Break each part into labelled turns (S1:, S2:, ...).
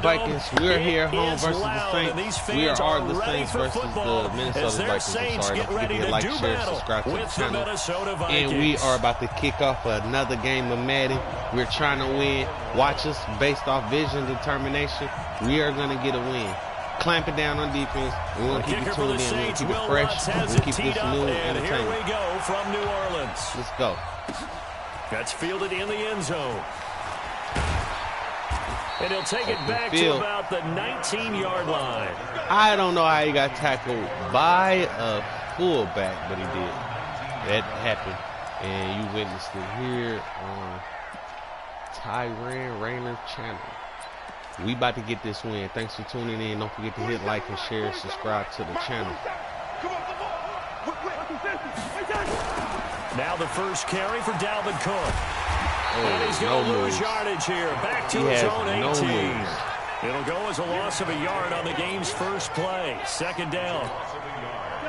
S1: Vikings. We're here home versus the Saints. We are the Saints versus the Minnesota Vikings. I'm sorry, don't forget to like, share, subscribe to the channel. And we are about to kick off another game of Madden. We're trying to win. Watch us based off vision, determination. We are going to get a win. Clamp it down on defense. We're going to keep it tuned in. We're going to keep it fresh. We're going to keep this new entertainment.
S2: Here we go from New Orleans.
S1: Let's go.
S2: That's fielded in the end zone. And he'll take it back to about the 19-yard line.
S1: I don't know how he got tackled by a fullback, but he did. That happened. And you witnessed it here on tyrannrayner channel. We about to get this win. Thanks for tuning in. Don't forget to hit like and share and subscribe to the channel.
S2: Now the first carry for Dalvin Cook.
S1: Oh,
S2: and he's going to lose yardage here. Back to his own 18. It'll go as a loss of a yard on the game's first play. Second down.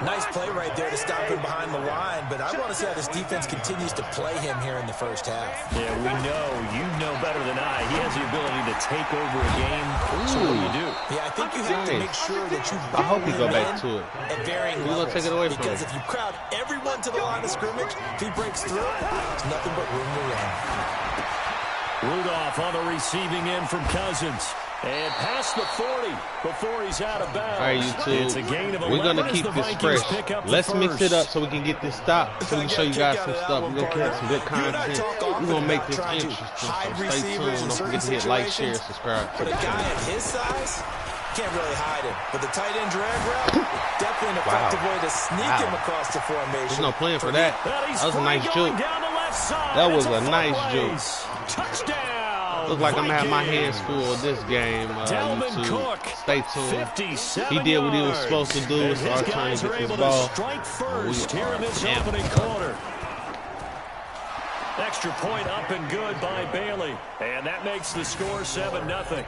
S3: Nice play right there to stop him behind the line, but I want to see how this defense continues to play him here in the first half.
S2: Yeah, we know. You know better than I. He has the ability to take over a game. So what do you do?
S3: Yeah, I think you have to make sure that you
S1: I hope he go back to it.
S3: At varying levels.
S1: Take it away from
S3: because if you crowd everyone to the line of scrimmage, if he breaks through, there's nothing but room to run.
S2: Rudolph on the receiving end from Cousins. And past the 40 before he's out of bounds.
S1: All right, YouTube. We're going to keep this fresh. Let's mix it up so we can get this stop. So we can show you guys some stuff. We're going to have some good content. We're going to make this interesting. So stay tuned. Don't forget to hit like, share, subscribe.
S3: For a guy at his size, can't really hide him. But the tight end drag route, definitely an effective way to sneak him across the formation.
S1: There's no plan for that. That was a nice joke. That was a nice joke.
S2: Touchdown.
S1: Looks like I'm having my hands full of this game. YouTube. Stay tuned. He did what he was supposed to do. It's our turn to get this ball.
S2: Here in this opening quarter. Extra point up and good by Bailey. And that makes the score 7-0.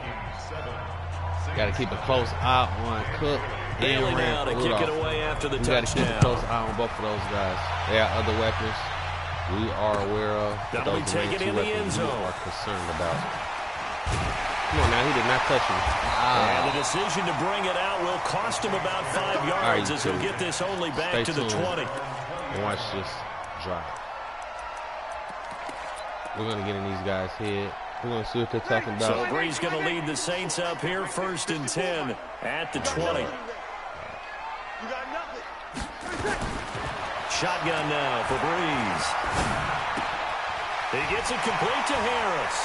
S1: Got to keep a close eye on Cook
S2: Bailey now to kick it away after the touchdown.
S1: Got to keep a close eye on both of those guys. They have other weapons we are aware of.
S2: That'll be taken in the end zone.
S1: We are concerned about. Come on now, he did not touch me.
S2: And the decision to bring it out will cost him about 5 yards as he'll get this only back to the 20.
S1: And watch this drive. We're going to get in these guys' head. We're going to see what they're talking about.
S2: So Bree's going to lead the Saints up here, 1st and 10 at the 20. Shotgun now for Breeze. He gets it complete to Harris.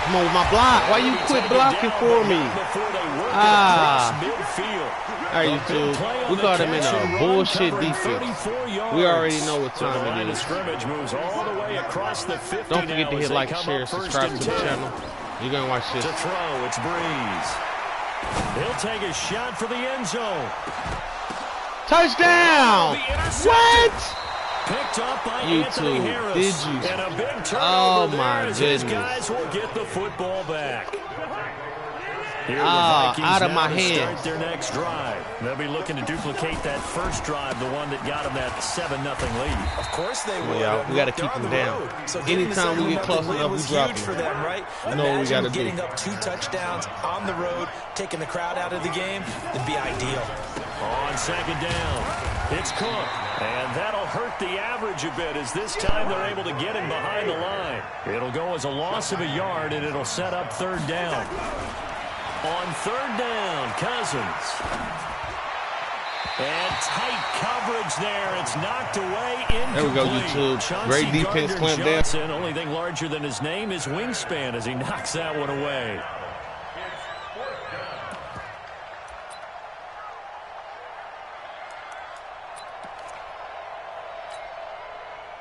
S1: Come on with my block. Why you quit blocking for me? All right, YouTube. We got him in a bullshit defense. We already know what time it is. Don't forget to hit like, share, subscribe to the channel. You're going to watch this.
S2: To throw, it's Breeze. He'll take a shot for the end zone.
S1: Touchdown! What?
S2: Picked up by
S1: YouTube,
S2: Harris.
S1: did you?
S2: And a big turnover
S1: oh my
S2: there
S1: goodness!
S2: Guys will get the football back.
S1: Out of my hands.
S2: Start their next drive. They'll be looking to duplicate that first drive, the one that got them that 7-0 lead.
S3: Of course they will.
S1: Yeah, we got to keep them down. So anytime we get close enough, we drop them.
S3: For them, right?
S1: You know what we got to do.
S3: Getting up 2 touchdowns on the road, taking the crowd out of the game, would be ideal.
S2: On second down, it's Cook. And that'll hurt the average a bit as this time they're able to get him behind the line. It'll go as a loss of a yard, and it'll set up 3rd down. On 3rd down, Cousins. And tight coverage there. It's knocked away.
S1: There we go, YouTube. Great defense, clamp down.
S2: Only thing larger than his name is wingspan as he knocks that one away.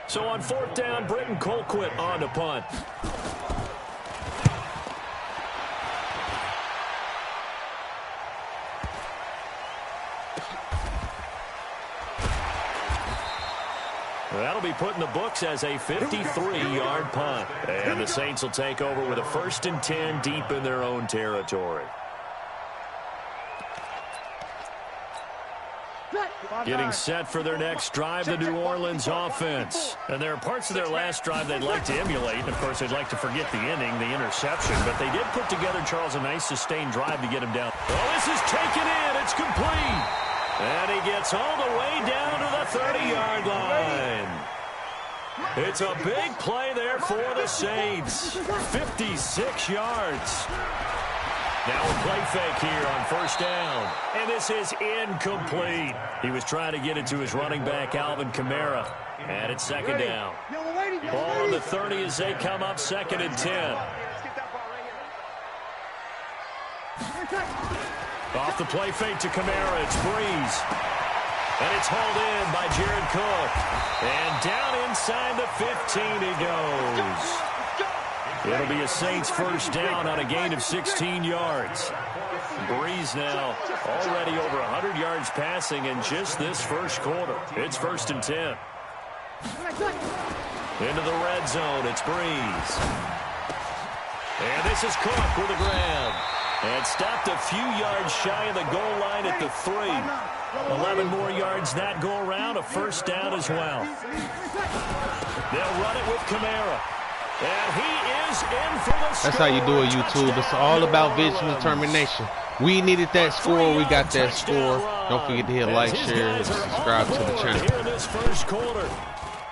S2: So on 4th down, Britton Colquitt on to punt. That'll be put in the books as a 53-yard punt. And the Saints will take over with a 1st and 10 deep in their own territory. Getting set for their next drive, the New Orleans offense. And there are parts of their last drive they'd like to emulate. And, of course, they'd like to forget the inning, the interception. But they did put together, Charles, a nice sustained drive to get him down. Oh, this is taken in. It's complete. And he gets all the way down to the 30-yard line. It's a big play there for the Saints. 56 yards. Now a play fake here on first down. And this is incomplete. He was trying to get it to his running back, Alvin Kamara. And it's second down. Ball on the 30 as they come up, 2nd and 10. Off the play fake to Kamara, it's Breeze. And it's hauled in by Jared Cook. And down inside the 15 he goes. It'll be a Saints first down on a gain of 16 yards. Breeze now already over 100 yards passing in just this first quarter. It's 1st and 10. Into the red zone, it's Breeze. And this is Cook with a grab. And stopped a few yards shy of the goal line at the 3. 11 more yards that go around, a first down as well. They'll run it with Kamara. And he is in for the score.
S1: That's how you do it, YouTube. It's all about vision and determination. We needed that score. We got that score. Don't forget to hit like, share, and subscribe to the channel.
S2: Here in this first quarter.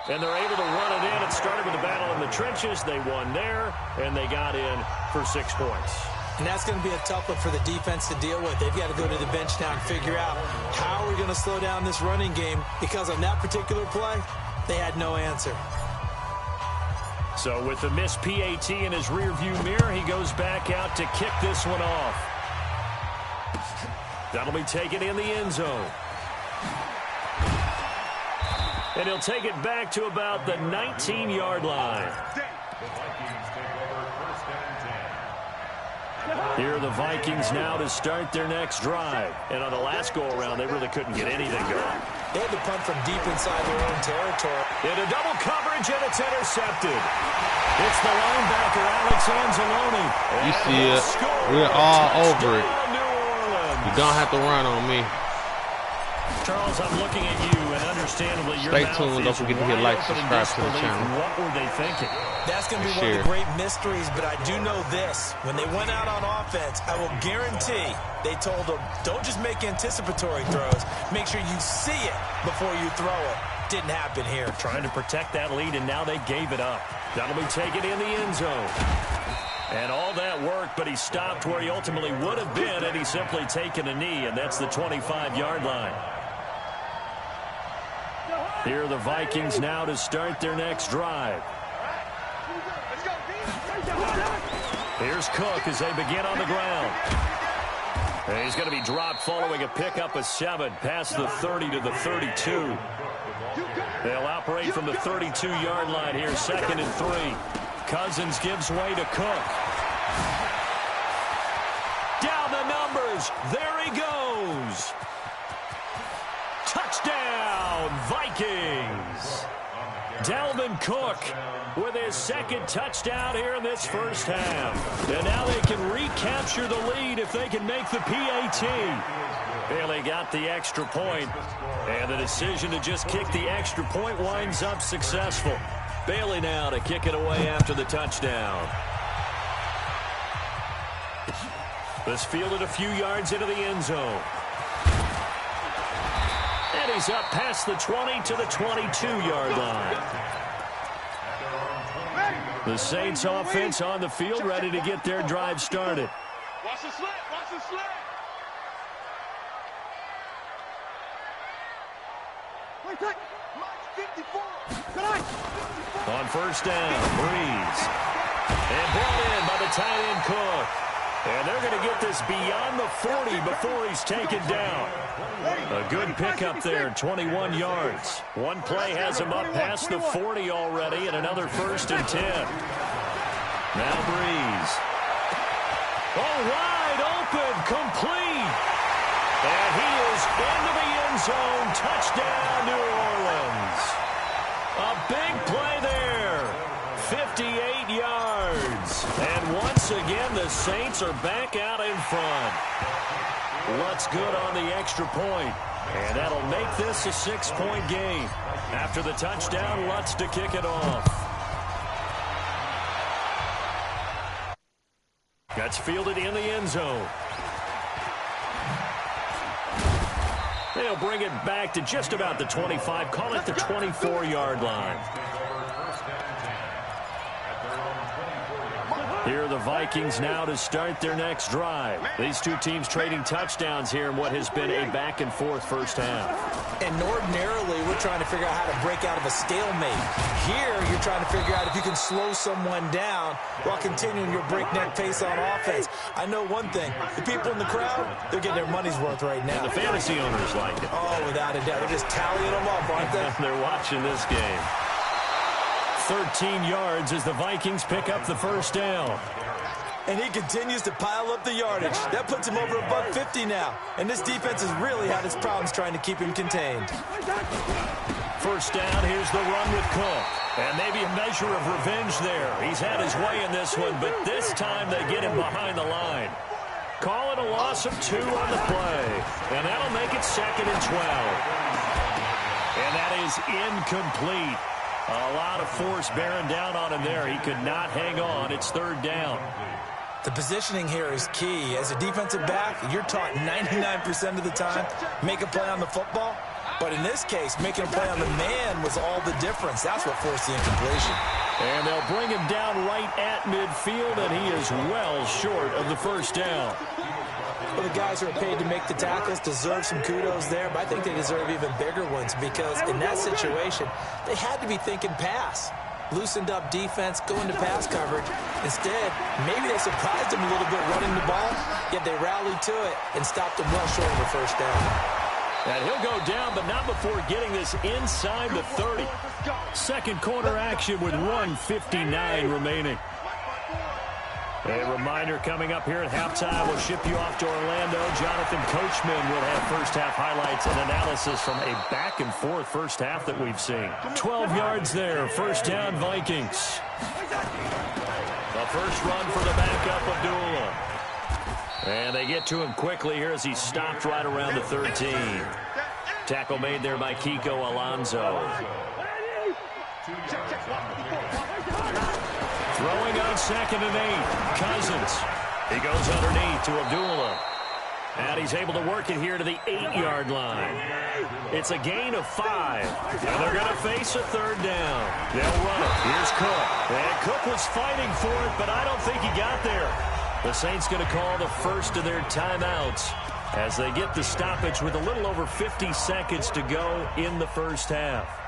S2: And they're able to run it in. It started with a battle in the trenches. They won there, and they got in for 6 points.
S3: And that's going to be a tough one for the defense to deal with. They've got to go to the bench now and figure out how we're going to slow down this running game, because on that particular play, they had no answer.
S2: So with the missed PAT in his rearview mirror, he goes back out to kick this one off. That'll be taken in the end zone. And he'll take it back to about the 19-yard line. Here are the Vikings now to start their next drive. And on the last go-around, they really couldn't get anything going.
S3: They had to punt from deep inside their own territory.
S2: Into double coverage, and it's intercepted. It's the linebacker, Alex Anzalone.
S1: You see it. We're all over it. You don't have to run on me.
S2: Charles, I'm looking at you, and understandably, your
S1: Stay tuned. Don't forget to hit like, subscribe to the channel.
S2: What were they thinking?
S3: That's going to be one of the great mysteries, but I do know this. When they went out on offense, I will guarantee they told them, don't just make anticipatory throws. Make sure you see it before you throw it. Didn't happen here.
S2: Trying to protect that lead, and now they gave it up. That'll be taken in the end zone. And all that worked, but he stopped where he ultimately would have been, and he's simply taken a knee, and that's the 25-yard line. Here are the Vikings now to start their next drive. Here's Cook as they begin on the ground. And he's going to be dropped following a pickup of 7 past the 30 to the 32. They'll operate from the 32-yard line here, 2nd and 3. Cousins gives way to Cook. Down the numbers. There he goes. Touchdown, Vikings. Dalvin Cook with his 2nd touchdown here in this first half. And now they can recapture the lead if they can make the PAT. Bailey got the extra point, and the decision to just kick the extra point winds up successful. Bailey now to kick it away after the touchdown. This fielded a few yards into the end zone. And he's up past the 20 to the 22-yard line. The Saints offense on the field, ready to get their drive started.
S4: Watch the slant, watch the slant.
S2: On first down, Breeze. And brought in by the tight end Cook. And they're going to get this beyond the 40 before he's taken down. A good pickup there, 21 yards. One play has him up past the 40 already, and another 1st and 10. Now Breeze. Oh, wide open, complete. And he is into the end zone. Touchdown, New Orleans. A big play there. 58 yards. And once again, the Saints are back out in front. What's good on the extra point? And that'll make this a 6-point game. After the touchdown, Lutz to kick it off. That's fielded in the end zone. They'll bring it back to just about the 25. Call it the 24-yard line. Here are the Vikings now to start their next drive. These two teams trading touchdowns here in what has been a back-and-forth first half.
S3: And ordinarily, we're trying to figure out how to break out of a stalemate. Here, you're trying to figure out if you can slow someone down while continuing your breakneck pace on offense. I know one thing. The people in the crowd, they're getting their money's worth right now.
S2: And the fantasy owners like it.
S3: Oh, without a doubt. They're just tallying them up, aren't they?
S2: They're watching this game. 13 yards as the Vikings pick up the first down.
S3: And he continues to pile up the yardage. That puts him over $150 now. And this defense has really had its problems trying to keep him contained.
S2: First down, here's the run with Cook. And maybe a measure of revenge there. He's had his way in this one, but this time they get him behind the line. Call it a loss of 2 on the play. And that'll make it 2nd and 12. And that is incomplete. A lot of force bearing down on him there. He could not hang on. It's 3rd down.
S3: The positioning here is key. As a defensive back, you're taught 99% of the time, make a play on the football. But in this case, making a play on the man was all the difference. That's what forced the incompletion.
S2: And they'll bring him down right at midfield, and he is well short of the first down.
S3: Well, the guys who are paid to make the tackles deserve some kudos there, but I think they deserve even bigger ones because in that situation, they had to be thinking pass. Loosened up defense, going to pass coverage. Instead, maybe they surprised him a little bit running the ball, yet they rallied to it and stopped him well short of the first down.
S2: And he'll go down, but not before getting this inside the 30. Second quarter action with 1:59 remaining. A reminder coming up here at halftime. We'll ship you off to Orlando. Jonathan Coachman will have first-half highlights and analysis from a back-and-forth first half that we've seen. 12 yards there. First down, Vikings. The first run for the backup, Abdullah. And they get to him quickly here as he stopped right around the 13. Tackle made there by Kiko Alonso. Throwing on 2nd and 8. Cousins. He goes underneath to Abdullah. And he's able to work it here to the 8-yard line. It's a gain of 5. And they're going to face a 3rd down. They'll run it. Here's Cook. And Cook was fighting for it, but I don't think he got there. The Saints going to call the first of their timeouts as they get the stoppage with a little over 50 seconds to go in the first half.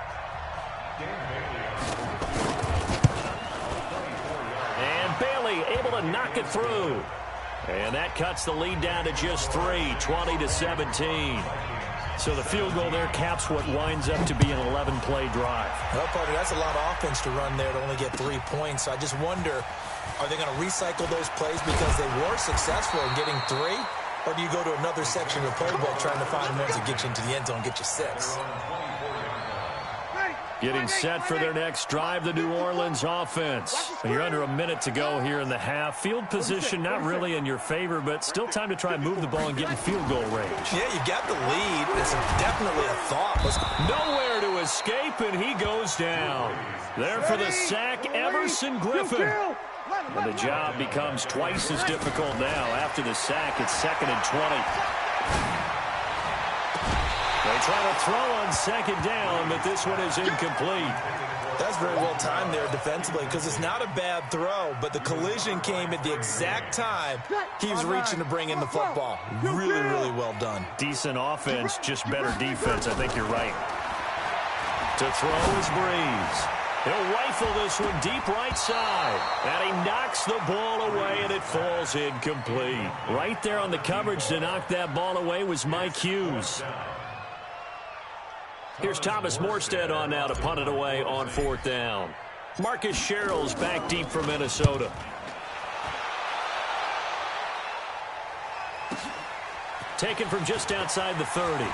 S2: Able to knock it through. And that cuts the lead down to just 3, 20-17. So the field goal there caps what winds up to be an 11-play drive.
S3: Well, partner, that's a lot of offense to run there to only get 3 points. So I just wonder, are they going to recycle those plays because they were successful in getting 3? Or do you go to another section of the playbook trying to find ones that get you into the end zone, get you 6?
S2: Getting set for their next drive, the New Orleans offense. You're under a minute to go here in the half. Field position not really in your favor, but still time to try and move the ball and get in field goal range.
S3: Yeah, you got the lead. It's definitely a thought.
S2: Nowhere to escape, and he goes down. There for the sack, Everson Griffin. And the job becomes twice as difficult now. After the sack, it's 2nd and 20. They try to throw on 2nd down, but this one is incomplete.
S3: That's very well timed there defensively because it's not a bad throw, but the collision came at the exact time he was reaching to bring in the football. Really, really well done.
S2: Decent offense, just better defense. I think you're right. To throw is Breeze. He'll rifle this one deep right side. And he knocks the ball away, and it falls incomplete. Right there on the coverage to knock that ball away was Mike Hughes. Here's Thomas Morstead on now to punt it away on 4th down. Marcus Sherrill's back deep for Minnesota. Taken from just outside the 30.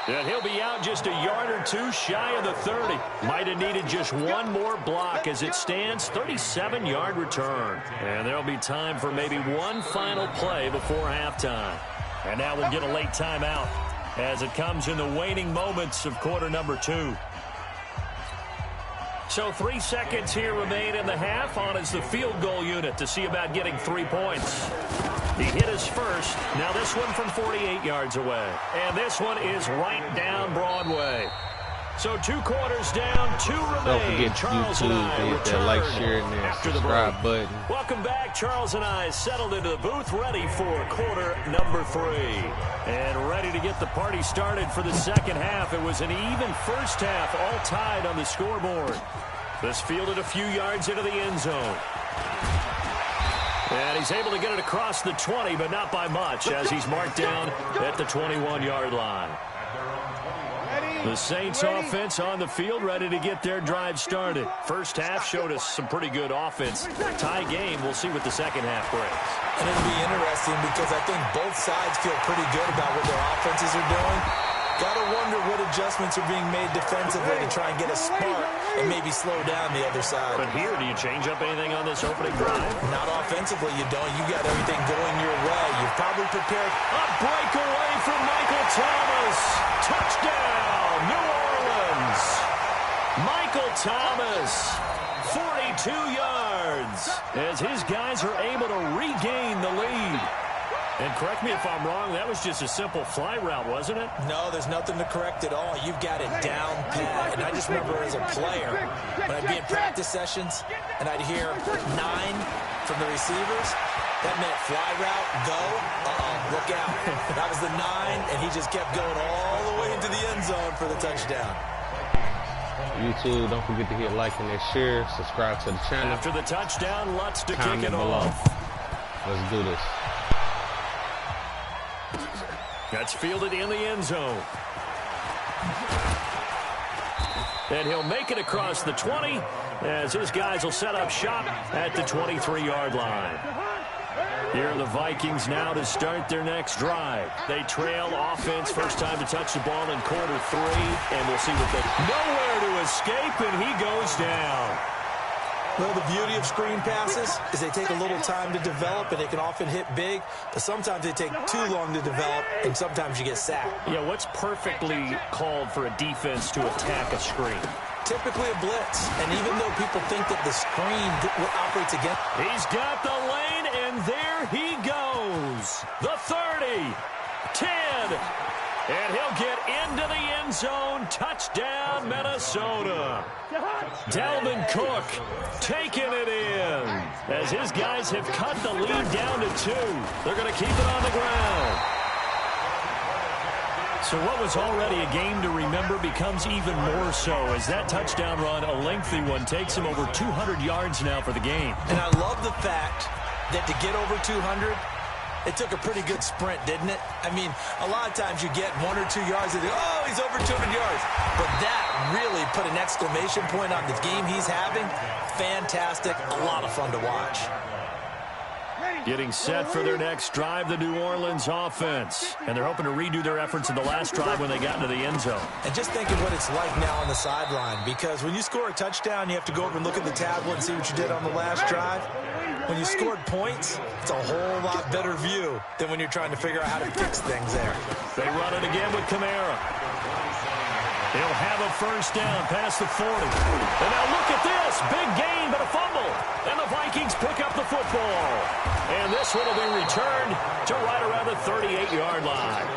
S2: And he'll be out just a yard or 2 shy of the 30. Might have needed just one more block as it stands. 37-yard return. And there'll be time for maybe one final play before halftime. And now we'll get a late timeout as it comes in the waning moments of quarter number 2. So 3 seconds here remain in the half. On is the field goal unit to see about getting 3 points. He hit his first. Now this one from 48 yards away. And this one is right down Broadway. So 2 quarters down, 2 remain.
S1: Don't forget
S2: Charles
S1: YouTube,
S2: and I
S1: hit that like, share, and that subscribe button.
S2: Welcome back. Charles and I settled into the booth, ready for quarter number 3. And ready to get the party started for the second half. It was an even first half, all tied on the scoreboard. This fielded a few yards into the end zone. And he's able to get it across the 20, but not by much, as he's marked down at the 21-yard line. The Saints offense on the field, ready to get their drive started. First half showed us some pretty good offense. Tie game, we'll see what the second half brings.
S3: And it'll be interesting because I think both sides feel pretty good about what their offenses are doing. Got to wonder what adjustments are being made defensively to try and get a spark and maybe slow down the other side.
S2: But here, do you change up anything on this opening drive?
S3: Not offensively, you don't. You got everything going your way. You've probably prepared.
S2: A breakaway from Michael Thomas. Touchdown, New Orleans. Michael Thomas, 42 yards, as his guys are able to regain the lead. And correct me if I'm wrong, that was just a simple fly route, wasn't it?
S3: No, there's nothing to correct at all. You've got it down pat. And I just remember as a player, when I'd be in practice sessions and I'd hear 9 from the receivers, that meant fly route, go, look out. That was the 9, and he just kept going all the way into the end zone for the touchdown.
S1: YouTube, don't forget to hit like and share, subscribe to the channel.
S2: After the touchdown, Lutz to
S1: comment
S2: kick it
S1: below.
S2: off.
S1: Let's do this.
S2: That's fielded in the end zone. And he'll make it across the 20 as his guys will set up shop at the 23-yard line. Here are the Vikings now to start their next drive. They trail offense, first time to touch the ball in quarter 3, and we'll see what they... Nowhere to escape, and he goes down.
S3: Well, the beauty of screen passes is they take a little time to develop, and they can often hit big, but sometimes they take too long to develop, and sometimes you get sacked.
S2: Yeah, what's perfectly called for a defense to attack a screen?
S3: Typically a blitz, and even though people think that the screen operates against...
S2: He's got the lane, and there he goes. The 30, 10, and he'll get into the end zone. Touchdown, Minnesota. Dalvin Cook taking it in as his guys have cut the lead down to 2. They're going to keep it on the ground. So what was already a game to remember becomes even more so as that touchdown run, a lengthy one, takes him over 200 yards now for the game.
S3: And I love the fact that to get over 200, it took a pretty good sprint, didn't it? I mean, a lot of times you get 1 or 2 yards and oh, he's over 200 yards. But that really put an exclamation point on the game he's having. Fantastic. A lot of fun to watch.
S2: Getting set for their next drive, the New Orleans offense. And they're hoping to redo their efforts in the last drive when they got into the end zone.
S3: And just think of what it's like now on the sideline, because when you score a touchdown, you have to go over and look at the tablet and see what you did on the last drive. When you scored points, it's a whole lot better view than when you're trying to figure out how to fix things there.
S2: They run it again with Kamara. He'll have a first down past the 40. And now look at this. Big gain, but a fumble. And the Vikings pick up the football. And this one will be returned to right around the 38-yard line.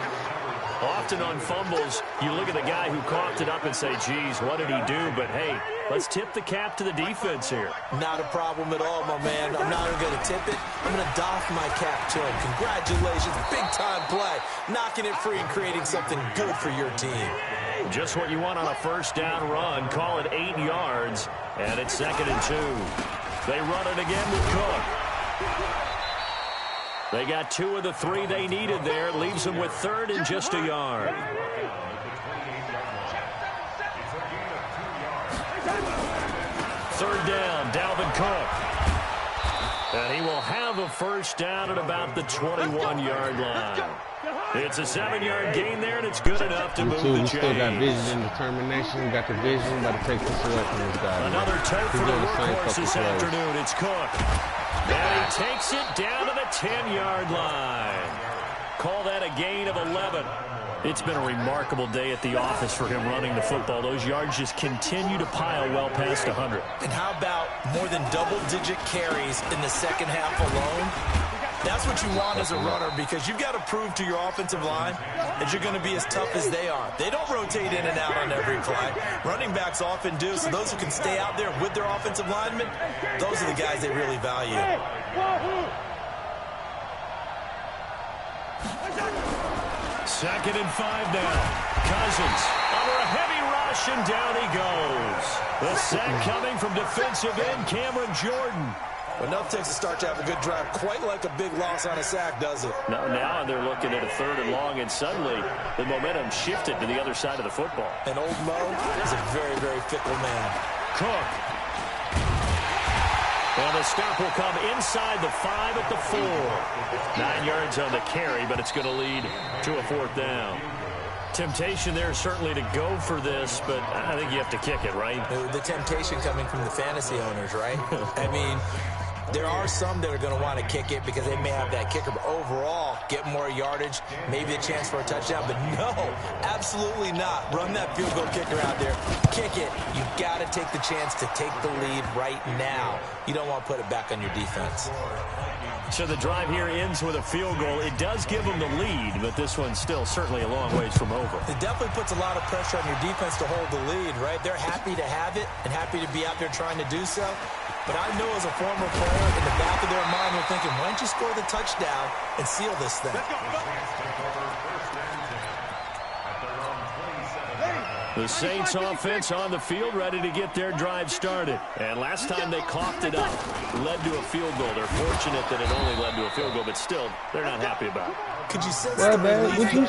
S2: Often on fumbles, you look at the guy who coughed it up and say, geez, what did he do? But, hey, let's tip the cap to the defense here.
S3: Not a problem at all, my man. I'm not even going to tip it. I'm going to doff my cap to him. Congratulations. Big-time play. Knocking it free and creating something good for your team.
S2: Just what you want on a first down run. Call it 8 yards, and it's 2nd and 2. They run it again with Cook. They got 2 of the 3 they needed there. Leaves them with 3rd and just a yard. Third down, Dalvin Cook. And he will have a first down at about the 21-yard line. It's a 7-yard gain there, and it's good enough to move the chains.
S1: We still got vision and determination. We got the vision. Got to take this away from this guy.
S2: Another tote for the workhorse this afternoon. It's Cook. And he takes it down to the 10-yard line. call that a gain of 11. It's been a remarkable day at the office for him running the football. Those yards just continue to pile well past 100.
S3: And how about more than double-digit carries in the second half alone? That's what you want as a runner, because you've got to prove to your offensive line that you're going to be as tough as they are. They don't rotate in and out on every play. Running backs often do, so those who can stay out there with their offensive linemen, those are the guys they really value.
S2: Second and 5 now. Cousins under a heavy rush, and down he goes. The sack coming from defensive end Cameron Jordan.
S3: Enough takes a start to have a good drive. Quite like a big loss on a sack, does it?
S2: No, now they're looking at a 3rd and long, and suddenly the momentum shifted to the other side of the football.
S3: And old Mo is a very, very fickle man.
S2: Cook. And the stop will come inside the 5 at the 4. 9 yards on the carry, but it's going to lead to a 4th down. Temptation there certainly to go for this, but I think you have to kick it, right?
S3: The temptation coming from the fantasy owners, right? I mean, there are some that are going to want to kick it because they may have that kicker, but overall, get more yardage, maybe a chance for a touchdown. But no, absolutely not. Run that field goal kicker out there. Kick it. You've got to take the chance to take the lead right now. You don't want to put it back on your defense.
S2: So the drive here ends with a field goal. It does give them the lead, but this one's still certainly a long ways from over.
S3: It definitely puts a lot of pressure on your defense to hold the lead, right? They're happy to have it and happy to be out there trying to do so. But I know as a former player, in the back of their mind, they're thinking, why don't you score the touchdown and seal this thing?
S2: The Saints offense on the field, ready to get their drive started. And last time they coughed it up, led to a field goal. They're fortunate that it only led to a field goal, but still, they're not happy about it.
S3: Could you sense the relief?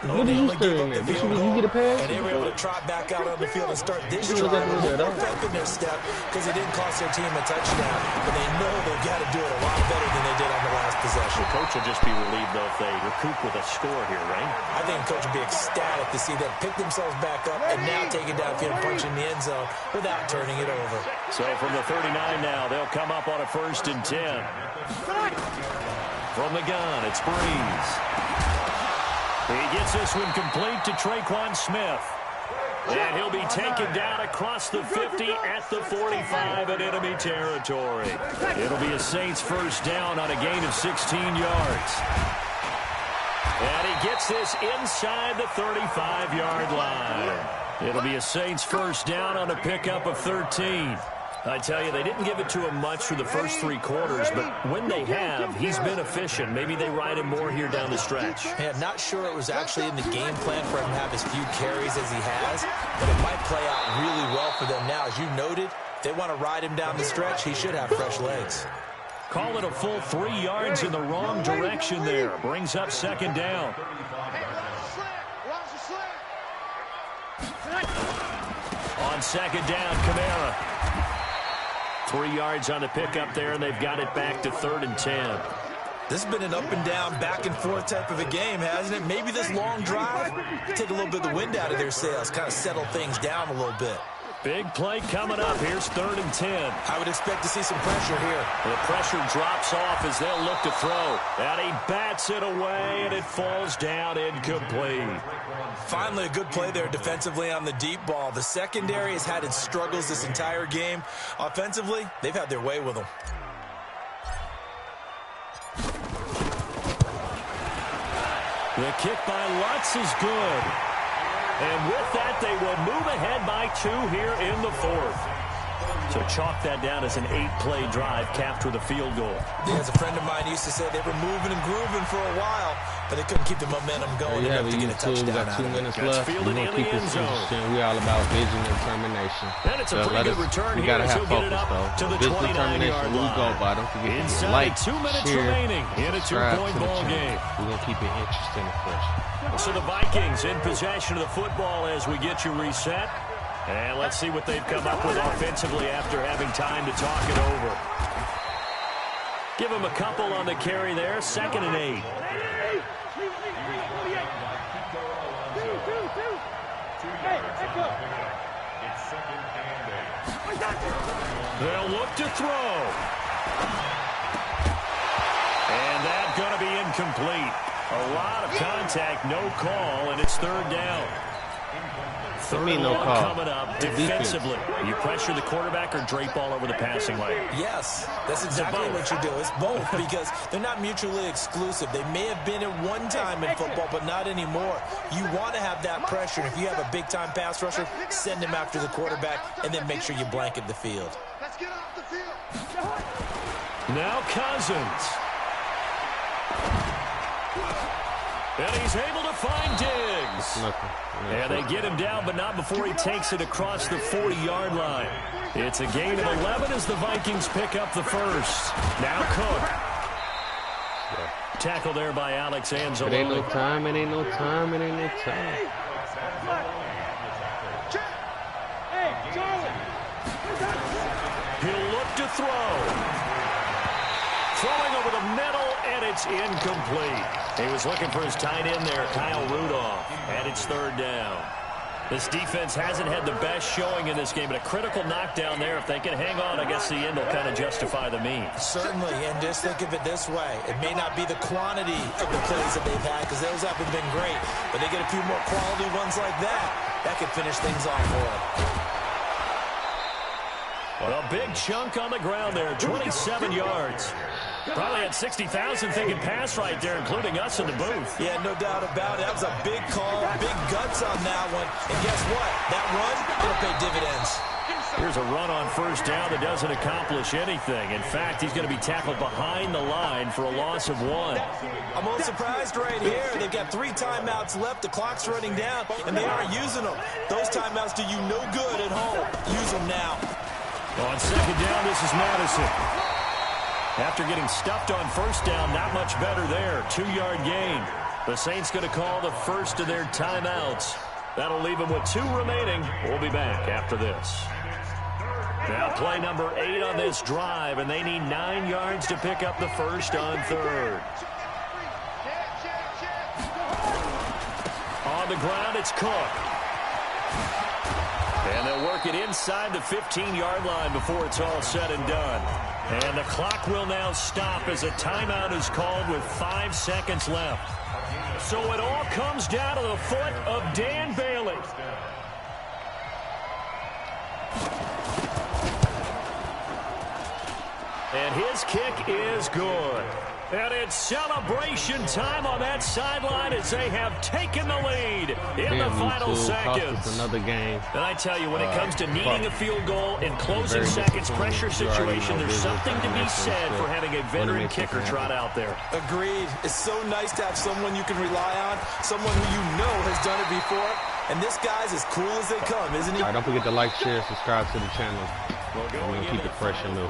S1: What did you stir in there? Did you get a pass?
S3: And they were able to trot back out on the field and start this drive with more pep in their step because it didn't cost their team a touchdown. But they know they've got to do it a lot better than they did on the last possession.
S2: The coach will just be relieved, though, if they recoup with a score here, right?
S3: I think the coach will be ecstatic to see them pick themselves back up and now take it downfield and punch in the end zone without turning it over.
S2: So from the 39 now, they'll come up on a 1st and 10. From the gun, it's Breeze. He gets this one complete to Traquan Smith. And he'll be taken down across the 50 at the 45 in enemy territory. It'll be a Saints 1st down on a gain of 16 yards. And he gets this inside the 35-yard line. It'll be a Saints 1st down on a pickup of 13. I tell you, they didn't give it to him much for the first 3 quarters, but when they have, he's been efficient. Maybe they ride him more here down the stretch.
S3: Yeah, not sure it was actually in the game plan for him to have as few carries as he has, but it might play out really well for them now. As you noted, if they want to ride him down the stretch, he should have fresh legs.
S2: Call it a full 3 yards in the wrong direction there. Brings up 2nd down. On 2nd down, Kamara. 3 yards on the pickup there, and they've got it back to 3rd and 10.
S3: This has been an up-and-down, back-and-forth type of a game, hasn't it? Maybe this long drive take a little bit of the wind out of their sails, kind of settle things down a little bit.
S2: Big play coming up. Here's 3rd and 10.
S3: I would expect to see some pressure here.
S2: The pressure drops off as they'll look to throw. And he bats it away, and it falls down incomplete.
S3: Finally, a good play there defensively on the deep ball. The secondary has had its struggles this entire game. Offensively, they've had their way with them.
S2: The kick by Lutz is good. And with that, they will move ahead by 2 here in the 4th. So chalk that down as an 8-play drive capped with a field goal.
S3: Yeah, as a friend of mine used to say, they were moving and grooving for a while, but they couldn't keep the momentum going enough to get a touchdown out of it.
S1: We got 2 minutes left. We're going to keep it interesting. We're all about vision and determination.
S2: And it's a pretty good return here as he'll get it up to the 29-yard line.
S1: But don't forget to
S2: like, 2 minutes remaining in a 2-point ball game.
S1: We're going to keep it interesting and fresh.
S2: So the Vikings in possession of the football as we get you reset. And let's see what they've come up with offensively after having time to talk it over. Give them a couple on the carry there. 2nd and 8. They'll look to throw. And that's going to be incomplete. A lot of contact, no call, and it's third down.
S1: Third and no call.
S2: Coming up defensively. You pressure the quarterback or drape all over the passing lane?
S3: Yes, that's exactly what you do. It's both because they're not mutually exclusive. They may have been at one time in football, but not anymore. You want to have that pressure. If you have a big-time pass rusher, send him after the quarterback, and then make sure you blanket the field.
S4: Let's get off the field.
S2: Now Cousins. And he's able to find Diggs. And they get him down, but not before he takes it across the 40-yard line. It's a gain of 11 as the Vikings pick up the first. Now Cook. Tackle there by Alex Anzalone.
S1: It ain't no time, it ain't no time, it ain't no time.
S2: He'll look to throw. Throwing over the middle, and it's incomplete. He was looking for his tight end there, Kyle Rudolph, and it's third down. This defense hasn't had the best showing in this game, but a critical knockdown there. If they can hang on, I guess the end will kind of justify the means.
S3: Certainly, and just think of it this way. It may not be the quantity of the plays that they've had, because those haven't been great, but they get a few more quality ones like that. That could finish things off for them.
S2: Well, a big chunk on the ground there, 27 yards. Probably had 60,000 thinking pass right there, including us in the booth.
S3: Yeah, no doubt about it. That was a big call, big guts on that one. And guess what? That run, it'll pay dividends.
S2: Here's a run on first down that doesn't accomplish anything. In fact, he's going to be tackled behind the line for a loss of 1.
S3: I'm a little surprised right here. They've got 3 timeouts left. The clock's running down, and they aren't using them. Those timeouts do you no good at home. Use them now.
S2: On second down, this is Madison. After getting stuffed on first down, not much better there. 2-yard gain. The Saints going to call the first of their timeouts. That'll leave them with 2 remaining. We'll be back after this. Now play number 8 on this drive, and they need 9 yards to pick up the first on third. On the ground, it's Cook. And they'll work it inside the 15-yard line before it's all said and done. And the clock will now stop as a timeout is called with 5 seconds left. So it all comes down to the foot of Dan Bailey. And his kick is good. And it's celebration time on that sideline as they have taken the lead in the final seconds.
S1: Another game.
S2: And I tell you, when it comes to needing a field goal in closing seconds, pressure situation, there's something to be said for having a veteran kicker trot out there.
S3: Agreed. It's so nice to have someone you can rely on, someone who you know has done it before. And this guy's as cool as they come, isn't he?
S1: All right, don't forget to like, share, subscribe to the channel.
S2: Well,
S1: we'll keep it fresh and new.